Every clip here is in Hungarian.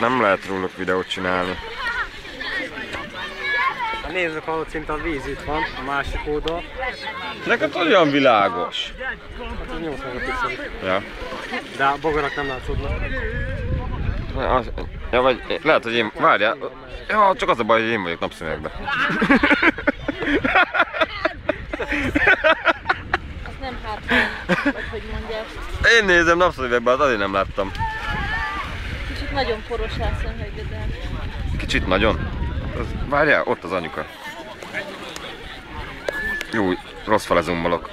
Nem lehet róluk videót csinálni. Nézzük, ahol szinte a víz itt van, a másik oldal. Neked olyan világos. Hát ez 8 megapixelis. Ja. De a bogarak nem látszódnak. Ja, vagy lehet, hogy én... Várjál. Ja, csak az a baj, hogy én vagyok napszemekben. Az nem hárpán, vagy hogy mondják. Én nézem napszemekben, hát azért nem láttam. Kicsit nagyon poros rászemhelyed. Kicsit nagyon? Várjál, ott az anyuka. Jó, rossz fele zoomolok.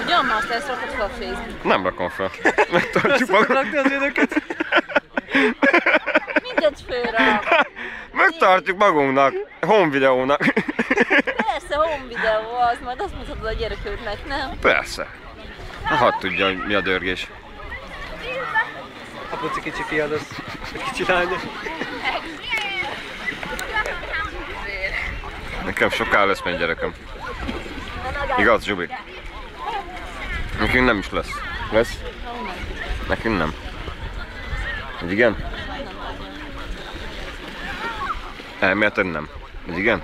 Ugyan már azt rakod fel a Facebook? Nem rakom fel. Megtartjuk magunkat. Rakd az időket. Mindent fölrak. Megtartjuk magunknak. Home videónak. Persze, home videó az, majd azt mutatod a gyerekőknek, nem? Persze. Hadd tudja, hogy mi a dörgés. Apuci kicsi fiad, az a kicsi lánya. Nekem soká lesz meg gyerekem. Igaz, Zsubi? Nekünk nem is lesz. Lesz? Nekünk nem. Hogy igen? Elméleted nem. Hogy igen?